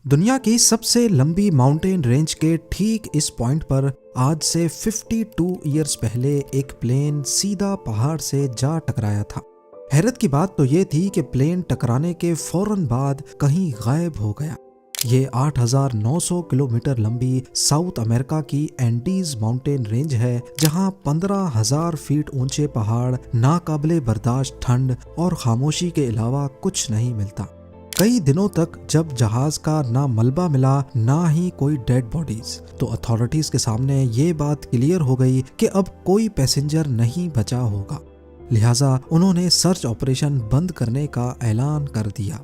दुनिया की सबसे लंबी माउंटेन रेंज के ठीक इस पॉइंट पर आज से 52 ईयर्स पहले एक प्लेन सीधा पहाड़ से जा टकराया था। हैरत की बात तो ये थी कि प्लेन टकराने के फौरन बाद कहीं गायब हो गया। ये 8,900 किलोमीटर लंबी साउथ अमेरिका की एंडीज माउंटेन रेंज है, जहां 15,000 फीट ऊंचे पहाड़, नाकाबिले बर्दाश्त ठंड और खामोशी के अलावा कुछ नहीं मिलता। कई दिनों तक जब जहाज का ना मलबा मिला ना ही कोई डेड बॉडीज, तो अथॉरिटीज के सामने ये बात क्लियर हो गई कि अब कोई पैसेंजर नहीं बचा होगा। लिहाजा उन्होंने सर्च ऑपरेशन बंद करने का ऐलान कर दिया।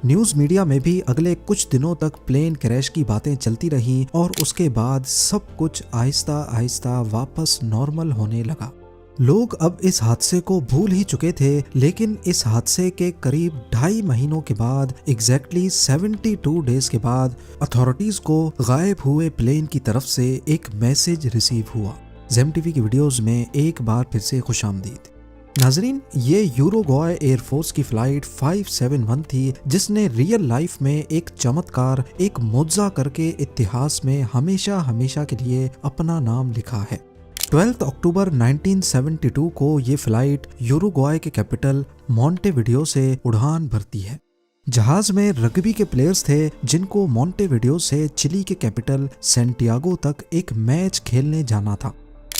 न्यूज मीडिया में भी अगले कुछ दिनों तक प्लेन क्रैश की बातें चलती रहीं और उसके बाद सब कुछ आहिस्ता आहिस्ता वापस नॉर्मल होने लगा। लोग अब इस हादसे को भूल ही चुके थे, लेकिन इस हादसे के करीब 2.5 महीनों के बाद, एग्जैक्टली 72 डेज के बाद, अथॉरिटीज को गायब हुए प्लेन की तरफ से एक मैसेज रिसीव हुआ। जेम टीवी की वीडियोस में एक बार फिर से खुशामदीद। नाजरीन, ये यूरुग्वाय एयरफोर्स की फ्लाइट 571 थी, जिसने रियल लाइफ में एक चमत्कार, एक मुआवजा करके इतिहास में हमेशा हमेशा के लिए अपना नाम लिखा है। 12 अक्टूबर 1972 को ये फ्लाइट यूरुग्वाय के कैपिटल मॉन्टेविडियो से उड़ान भरती है। जहाज में रग्बी के प्लेयर्स थे, जिनको मॉन्टेविडियो से चिली के कैपिटल सैंटियागो तक एक मैच खेलने जाना था।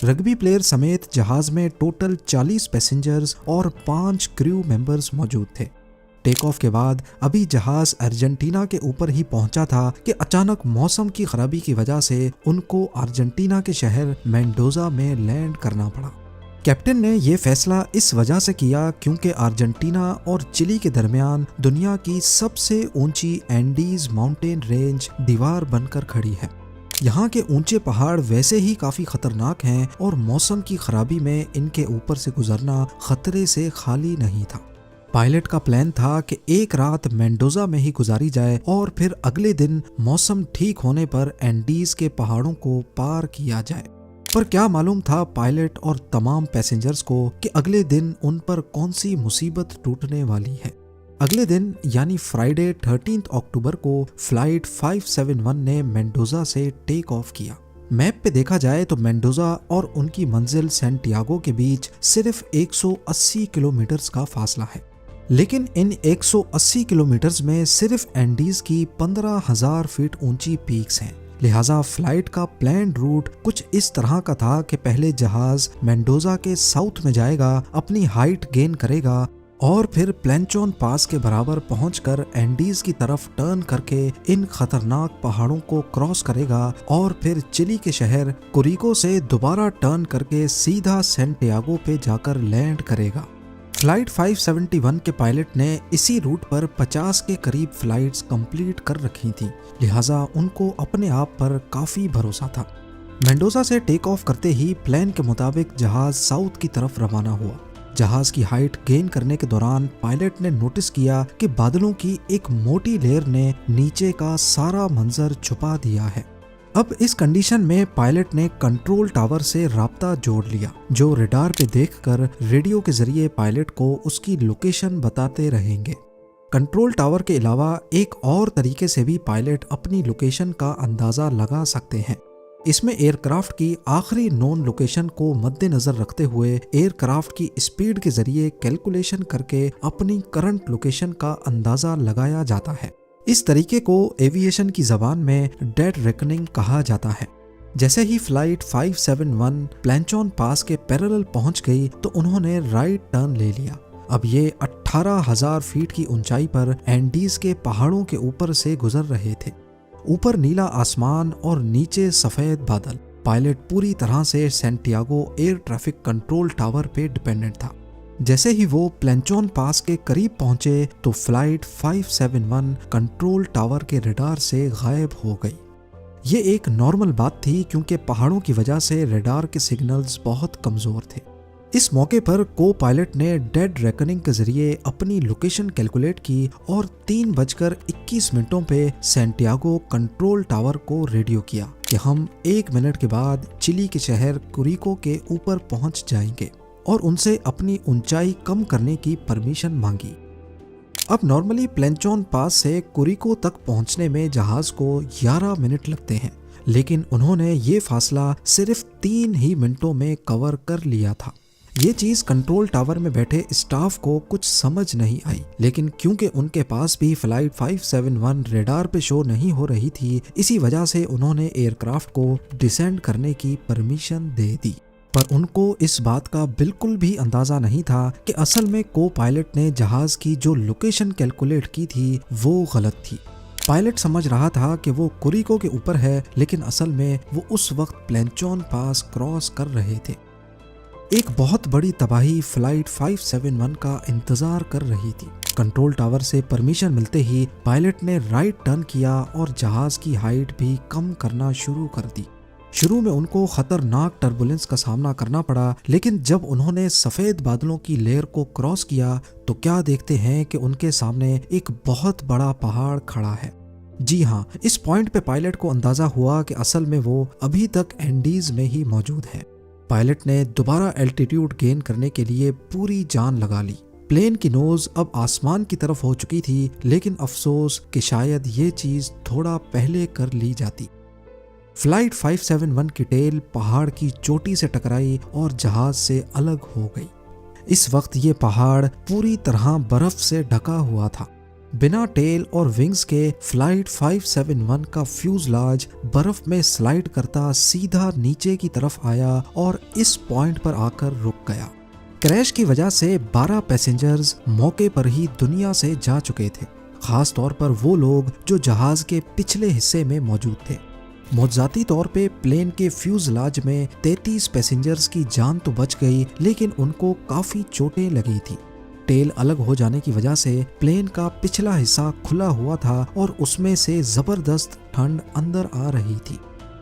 रग्बी प्लेयर समेत जहाज में टोटल 40 पैसेंजर्स और 5 क्रू मेंबर्स मौजूद थे। टेक ऑफ के बाद अभी जहाज अर्जेंटीना के ऊपर ही पहुंचा था कि अचानक मौसम की खराबी की वजह से उनको अर्जेंटीना के शहर मेंडोजा में लैंड करना पड़ा। कैप्टन ने यह फैसला इस वजह से किया क्योंकि अर्जेंटीना और चिली के दरमियान दुनिया की सबसे ऊंची एंडीज माउंटेन रेंज दीवार बनकर खड़ी है। यहाँ के ऊंचे पहाड़ वैसे ही काफी खतरनाक हैं और मौसम की खराबी में इनके ऊपर से गुजरना खतरे से खाली नहीं था। पायलट का प्लान था कि एक रात मेंडोजा में ही गुजारी जाए और फिर अगले दिन मौसम ठीक होने पर एंडीज के पहाड़ों को पार किया जाए। पर क्या मालूम था पायलट और तमाम पैसेंजर्स को कि अगले दिन उन पर कौन सी मुसीबत टूटने वाली है। अगले दिन यानी फ्राइडे 13 अक्टूबर को फ्लाइट 571 ने मेंडोजा से टेक ऑफ किया। मैप पे देखा जाए तो मेंडोजा और उनकी मंजिल सैंटियागो के बीच सिर्फ 180 किलोमीटर का फासला है, लेकिन इन 180 किलोमीटर्स में सिर्फ एंडीज की 15,000 फीट ऊंची पीक्स हैं। लिहाजा फ्लाइट का प्लान रूट कुछ इस तरह का था कि पहले जहाज मेंडोजा के साउथ में जाएगा, अपनी हाइट गेन करेगा और फिर प्लेंचोन पास के बराबर पहुंचकर एंडीज की तरफ टर्न करके इन खतरनाक पहाड़ों को क्रॉस करेगा और फिर चिली के शहर कुरिको से दोबारा टर्न करके सीधा सैंटियागो पे जाकर लैंड करेगा। फ्लाइट 571 के पायलट ने इसी रूट पर 50 के करीब फ्लाइट्स कंप्लीट कर रखी थी, लिहाजा उनको अपने आप पर काफी भरोसा था। मेंडोजा से टेक ऑफ करते ही प्लान के मुताबिक जहाज साउथ की तरफ रवाना हुआ। जहाज की हाइट गेन करने के दौरान पायलट ने नोटिस किया कि बादलों की एक मोटी लेयर ने नीचे का सारा मंजर छुपा दिया है। अब इस कंडीशन में पायलट ने कंट्रोल टावर से राब्ता जोड़ लिया, जो रडार पे देखकर रेडियो के जरिए पायलट को उसकी लोकेशन बताते रहेंगे। कंट्रोल टावर के अलावा एक और तरीके से भी पायलट अपनी लोकेशन का अंदाजा लगा सकते हैं। इसमें एयरक्राफ्ट की आखिरी नोन लोकेशन को मद्देनजर रखते हुए एयरक्राफ्ट की स्पीड के जरिए कैलकुलेशन करके अपनी करंट लोकेशन का अंदाजा लगाया जाता है। इस तरीके को एविएशन की जबान में डेड रेकनिंग कहा जाता है। जैसे ही फ्लाइट 571 प्लेंचोन पास के पैरेलल पहुंच गई तो उन्होंने राइट टर्न ले लिया। अब ये 18,000 फीट की ऊंचाई पर एंडीज के पहाड़ों के ऊपर से गुजर रहे थे। ऊपर नीला आसमान और नीचे सफेद बादल। पायलट पूरी तरह से Santiago air traffic control tower पे डिपेंडेंट था। जैसे ही वो प्लेंचोन पास के करीब पहुंचे तो फ्लाइट 571 कंट्रोल टावर के रडार से गायब हो गई। ये एक नॉर्मल बात थी क्योंकि पहाड़ों की वजह से रडार के सिग्नल्स बहुत कमजोर थे। इस मौके पर को पायलट ने डेड रेकनिंग के जरिए अपनी लोकेशन कैलकुलेट की और 3:21 पे सैंटियागो कंट्रोल टावर को रेडियो किया कि हम 1 मिनट के बाद चिली के शहर कुरिको के ऊपर पहुंच जाएंगे और उनसे अपनी ऊंचाई कम करने की परमिशन मांगी। अब नॉर्मली प्लेंचॉन पास से कुरिको तक पहुंचने में जहाज को 11 मिनट लगते हैं, लेकिन उन्होंने ये फासला सिर्फ 3 ही मिनटों में कवर कर लिया था। ये चीज कंट्रोल टावर में बैठे स्टाफ को कुछ समझ नहीं आई, लेकिन क्योंकि उनके पास भी फ्लाइट 571 रेडार पे शो नहीं हो रही थी, इसी वजह से उन्होंने एयरक्राफ्ट को डिसेंड करने की परमिशन दे दी। पर उनको इस बात का बिल्कुल भी अंदाजा नहीं था कि असल में को पायलट ने जहाज की जो लोकेशन कैलकुलेट की थी वो गलत थी। पायलट समझ रहा था कि वो कुरिको के ऊपर है, लेकिन असल में वो उस वक्त प्लेंचॉन पास क्रॉस कर रहे थे। एक बहुत बड़ी तबाही फ्लाइट 571 का इंतजार कर रही थी। कंट्रोल टावर से परमिशन मिलते ही पायलट ने राइट टर्न किया और जहाज की हाइट भी कम करना शुरू कर दी। शुरू में उनको खतरनाक टर्बुलेंस का सामना करना पड़ा, लेकिन जब उन्होंने सफेद बादलों की लेयर को क्रॉस किया तो क्या देखते हैं कि उनके सामने एक बहुत बड़ा पहाड़ खड़ा है। जी हाँ, इस पॉइंट पे पायलट को अंदाजा हुआ कि असल में वो अभी तक एंडीज में ही मौजूद है। पायलट ने दोबारा एल्टीट्यूड गेन करने के लिए पूरी जान लगा ली। प्लेन की नोज अब आसमान की तरफ हो चुकी थी, लेकिन अफसोस कि शायद ये चीज थोड़ा पहले कर ली जाती। फ्लाइट 571 की टेल पहाड़ की चोटी से टकराई और जहाज से अलग हो गई। इस वक्त ये पहाड़ पूरी तरह बर्फ से ढका हुआ था। बिना टेल और विंग्स के फ्लाइट 571 का फ्यूजलाज बर्फ में स्लाइड करता सीधा नीचे की तरफ आया और इस पॉइंट पर आकर रुक गया। क्रैश की वजह से 12 पैसेंजर्स मौके पर ही दुनिया से जा चुके थे, खास तौर पर वो लोग जो जहाज के पिछले हिस्से में मौजूद थे। मौजाती तौर पे प्लेन के फ्यूजलाज में 33 पैसेंजर्स की जान तो बच गई, लेकिन उनको काफी चोटें लगी थी। टेल अलग हो जाने की वजह से प्लेन का पिछला हिस्सा खुला हुआ था और उसमें से जबरदस्त ठंड अंदर आ रही थी।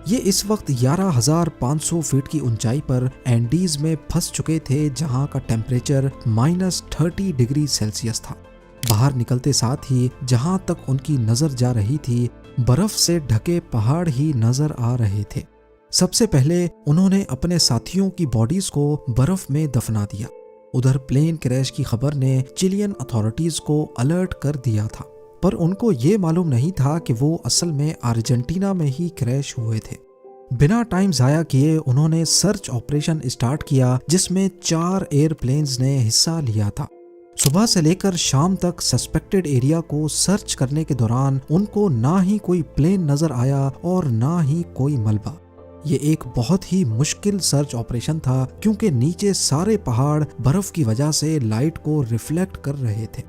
ये इस वक्त 11,500 फीट की ऊंचाई पर एंडीज में फंस चुके थे, जहां का टेम्परेचर -30 डिग्री सेल्सियस था। बाहर निकलते साथ ही जहां तक उनकी नजर जा रही थी, बर्फ से ढके पहाड़ ही नजर आ रहे थे। सबसे पहले उन्होंने अपने साथियों की बॉडीज को बर्फ में दफना दिया। उधर प्लेन क्रैश की खबर ने चिलियन अथॉरिटीज को अलर्ट कर दिया था, पर उनको ये मालूम नहीं था कि वो असल में अर्जेंटीना में ही क्रैश हुए थे। बिना टाइम जाया किए उन्होंने सर्च ऑपरेशन स्टार्ट किया, जिसमें 4 एयरप्लेन्स ने हिस्सा लिया था। सुबह से लेकर शाम तक सस्पेक्टेड एरिया को सर्च करने के दौरान उनको ना ही कोई प्लेन नजर आया और ना ही कोई मलबा। ये एक बहुत ही मुश्किल सर्च ऑपरेशन था, क्योंकि नीचे सारे पहाड़ बर्फ की वजह से लाइट को रिफ्लेक्ट कर रहे थे।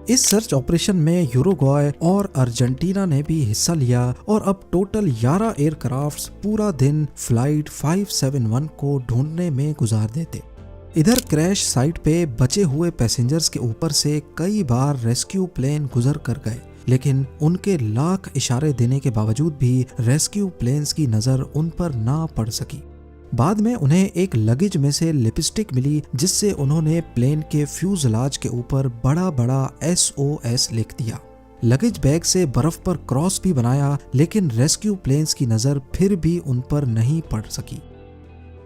इस सर्च ऑपरेशन में यूरुग्वाय और अर्जेंटीना ने भी हिस्सा लिया और अब टोटल 11 एयरक्राफ्ट्स पूरा दिन फ्लाइट 571 को ढूंढने में गुजार देते। इधर क्रैश साइट पे बचे हुए पैसेंजर्स के ऊपर से कई बार रेस्क्यू प्लेन गुजर कर गए, लेकिन उनके लाख इशारे देने के बावजूद भी रेस्क्यू प्लेन्स की नजर उन पर ना पड़ सकी। बाद में उन्हें एक लगेज में से लिपस्टिक मिली, जिससे उन्होंने प्लेन के फ्यूजलाज के ऊपर बड़ा बड़ा SOS लिख दिया। लगेज बैग से बर्फ पर क्रॉस भी बनाया, लेकिन रेस्क्यू प्लेन्स की नजर फिर भी उन पर नहीं पड़ सकी।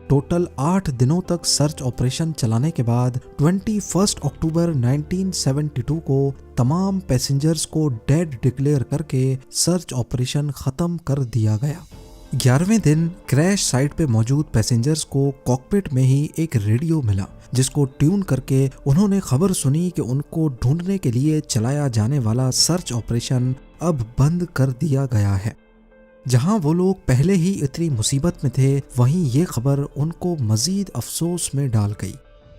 टोटल 8 दिनों तक सर्च ऑपरेशन चलाने के बाद 21 अक्टूबर 1972 को तमाम पैसेंजर्स को डेड डिक्लेयर करके सर्च ऑपरेशन खत्म कर दिया गया। 11वें दिन क्रैश साइट पे मौजूद पैसेंजर्स को कॉकपिट में ही एक रेडियो मिला, जिसको ट्यून करके उन्होंने खबर सुनी कि उनको ढूंढने के लिए चलाया जाने वाला सर्च ऑपरेशन अब बंद कर दिया गया है। जहां वो लोग पहले ही इतनी मुसीबत में थे, वहीं ये खबर उनको मजीद अफसोस में डाल गई।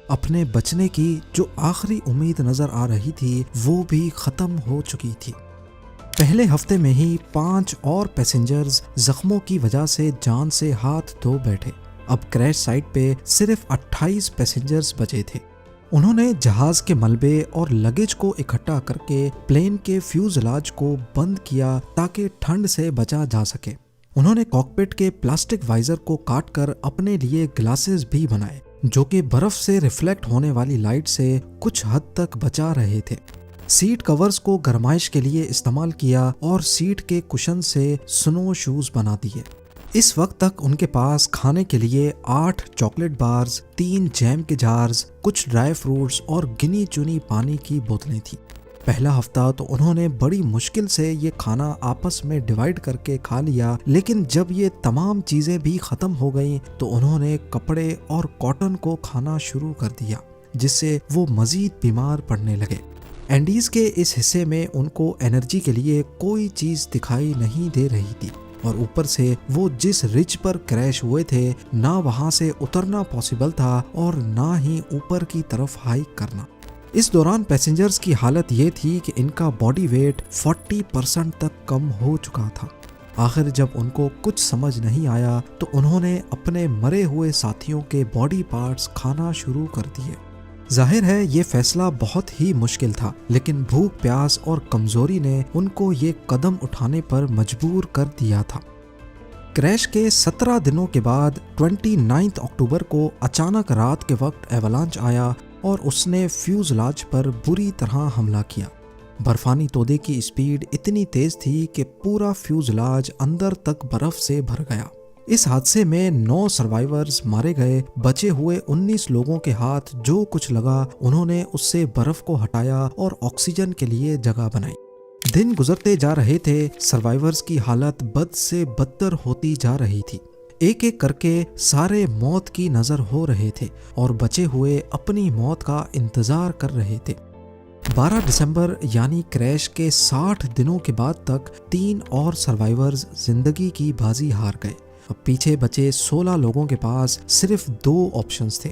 अपने बचने की जो आखिरी उम्मीद नजर आ रही थी, वो भी खत्म हो चुकी थी। पहले हफ्ते में ही 5 और पैसेंजर्स जख्मों की वजह से जान से हाथ धो बैठे। अब क्रैश साइट पे सिर्फ 28 पैसेंजर्स बचे थे। उन्होंने जहाज के मलबे और लगेज को इकट्ठा करके प्लेन के फ्यूजलाज को बंद किया ताकि ठंड से बचा जा सके। उन्होंने कॉकपिट के प्लास्टिक वाइजर को काटकर अपने लिए ग्लासेस भी बनाए, जो कि बर्फ से रिफ्लेक्ट होने वाली लाइट से कुछ हद तक बचा रहे थे। सीट कवर्स को गरमाइश के लिए इस्तेमाल किया और सीट के कुशन से स्नो शूज बना दिए। इस वक्त तक उनके पास खाने के लिए 8 चॉकलेट बार्स, 3 जैम के जार्स, कुछ ड्राई फ्रूट्स और गिनी चुनी पानी की बोतलें थी। पहला हफ्ता तो उन्होंने बड़ी मुश्किल से ये खाना आपस में डिवाइड करके खा लिया, लेकिन जब ये तमाम चीजें भी खत्म हो गईं तो उन्होंने कपड़े और कॉटन को खाना शुरू कर दिया, जिससे वो मजीद बीमार पड़ने लगे। एंडीज के इस हिस्से में उनको एनर्जी के लिए कोई चीज दिखाई नहीं दे रही थी और ऊपर से वो जिस रिज पर क्रैश हुए थे ना वहां से उतरना पॉसिबल था और ना ही ऊपर की तरफ हाइक करना। इस दौरान पैसेंजर्स की हालत ये थी कि इनका बॉडी वेट 40% तक कम हो चुका था। आखिर जब उनको कुछ समझ नहीं आया तो उन्होंने अपने मरे हुए साथियों के बॉडी पार्ट्स खाना शुरू कर दिए। जाहिर है ये फैसला बहुत ही मुश्किल था, लेकिन भूख प्यास और कमजोरी ने उनको ये कदम उठाने पर मजबूर कर दिया था। क्रैश के 17 दिनों के बाद 29 अक्टूबर को अचानक रात के वक्त एवलांच आया और उसने फ्यूजलाज पर बुरी तरह हमला किया। बर्फानी तोदे की स्पीड इतनी तेज थी कि पूरा फ्यूजलाज अंदर तक बर्फ से भर गया। इस हादसे में 9 सर्वाइवर्स मारे गए। बचे हुए 19 लोगों के हाथ जो कुछ लगा उन्होंने उससे बर्फ को हटाया और ऑक्सीजन के लिए जगह बनाई। दिन गुजरते जा रहे थे, सर्वाइवर्स की हालत बद से बदतर होती जा रही थी। एक एक करके सारे मौत की नजर हो रहे थे और बचे हुए अपनी मौत का इंतजार कर रहे थे। 12 दिसंबर यानी क्रैश के 60 दिनों के बाद तक 3 और सर्वाइवर्स जिंदगी की बाजी हार गए। अब पीछे बचे 16 लोगों के पास सिर्फ 2 ऑप्शंस थे,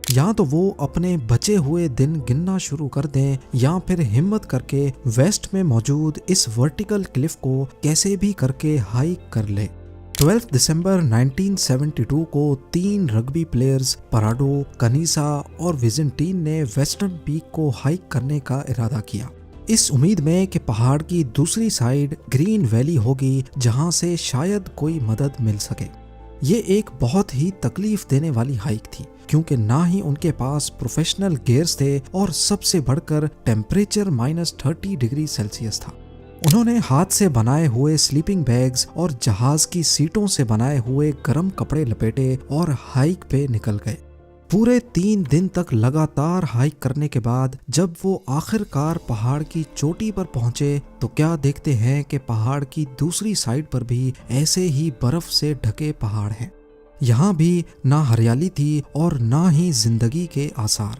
या तो वो अपने बचे हुए दिन गिनना शुरू कर दें या फिर हिम्मत करके वेस्ट में मौजूद इस वर्टिकल क्लिफ को कैसे भी करके हाइक कर ले। 12 दिसंबर 1972 को 3 रग्बी प्लेयर्स पराडो, कनीसा और विजेंटीन ने वेस्टर्न पीक को हाइक करने का इरादा किया, इस उम्मीद में कि पहाड़ की दूसरी साइड ग्रीन वैली होगी जहां से शायद कोई मदद मिल सके। ये एक बहुत ही तकलीफ देने वाली हाइक थी, क्योंकि ना ही उनके पास प्रोफेशनल गियर्स थे और सबसे बढ़कर टेम्परेचर -30 डिग्री सेल्सियस था। उन्होंने हाथ से बनाए हुए स्लीपिंग बैग्स और जहाज की सीटों से बनाए हुए गर्म कपड़े लपेटे और हाइक पे निकल गए। पूरे 3 दिन तक लगातार हाइक करने के बाद जब वो आखिरकार पहाड़ की चोटी पर पहुंचे तो क्या देखते हैं कि पहाड़ की दूसरी साइड पर भी ऐसे ही बर्फ से ढके पहाड़ हैं। यहाँ भी ना हरियाली थी और ना ही जिंदगी के आसार।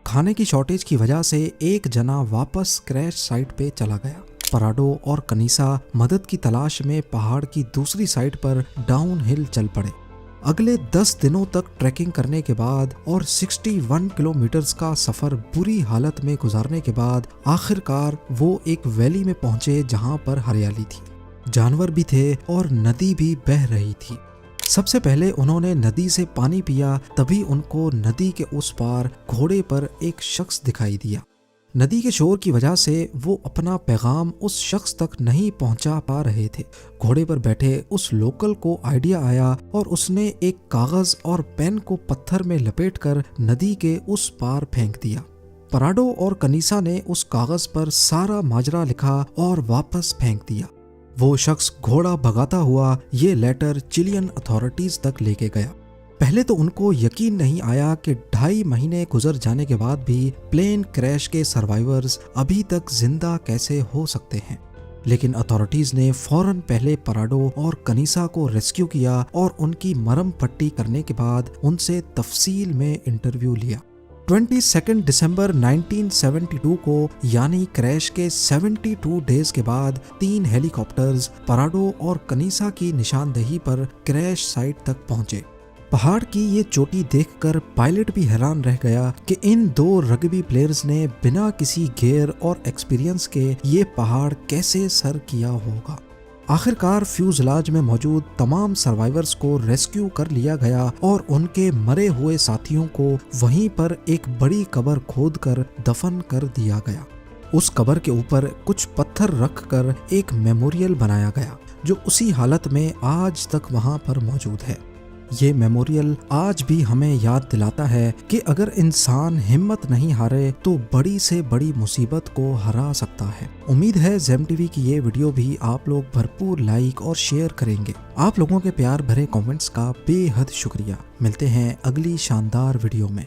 खाने की शॉर्टेज की वजह से एक जना वापस क्रैश साइट पे चला गया। पराडो और कनीसा मदद की तलाश में पहाड़ की दूसरी साइड पर डाउन हिल चल पड़े। अगले 10 दिनों तक ट्रैकिंग करने के बाद और 61 किलोमीटर्स का सफर बुरी हालत में गुजारने के बाद आखिरकार वो एक वैली में पहुंचे जहां पर हरियाली थी, जानवर भी थे और नदी भी बह रही थी। सबसे पहले उन्होंने नदी से पानी पिया, तभी उनको नदी के उस पार घोड़े पर एक शख्स दिखाई दिया। नदी के शोर की वजह से वो अपना पैगाम उस शख्स तक नहीं पहुंचा पा रहे थे। घोड़े पर बैठे उस लोकल को आइडिया आया और उसने एक कागज और पेन को पत्थर में लपेटकर नदी के उस पार फेंक दिया। पराडो और कनीसा ने उस कागज पर सारा माजरा लिखा और वापस फेंक दिया। वो शख्स घोड़ा भगाता हुआ ये लेटर चिलियन अथॉरिटीज तक लेके गया। पहले तो उनको यकीन नहीं आया कि 2.5 महीने गुजर जाने के बाद भी प्लेन क्रैश के सर्वाइवर्स अभी तक जिंदा कैसे हो सकते हैं, लेकिन अथॉरिटीज ने फौरन पहले पराडो और कनीसा को रेस्क्यू किया और उनकी मरहम पट्टी करने के बाद उनसे तफसील में इंटरव्यू लिया। 22 दिसंबर 1972 को यानी क्रैश के 72 डेज के बाद 3 हेलीकॉप्टर्स पराडो और कनीसा की निशानदेही पर क्रैश साइट तक पहुंचे। पहाड़ की ये चोटी देखकर पायलट भी हैरान रह गया कि इन 2 रग्बी प्लेयर्स ने बिना किसी गियर और एक्सपीरियंस के ये पहाड़ कैसे सर किया होगा। आखिरकार फ्यूजलाज में मौजूद तमाम सर्वाइवर्स को रेस्क्यू कर लिया गया और उनके मरे हुए साथियों को वहीं पर एक बड़ी कब्र खोदकर दफन कर दिया गया। उस कब्र के ऊपर कुछ पत्थर रखकर एक मेमोरियल बनाया गया जो उसी हालत में आज तक वहां पर मौजूद है। ये मेमोरियल आज भी हमें याद दिलाता है कि अगर इंसान हिम्मत नहीं हारे तो बड़ी से बड़ी मुसीबत को हरा सकता है। उम्मीद है ज़ेम टीवी की ये वीडियो भी आप लोग भरपूर लाइक और शेयर करेंगे। आप लोगों के प्यार भरे कमेंट्स का बेहद शुक्रिया। मिलते हैं अगली शानदार वीडियो में।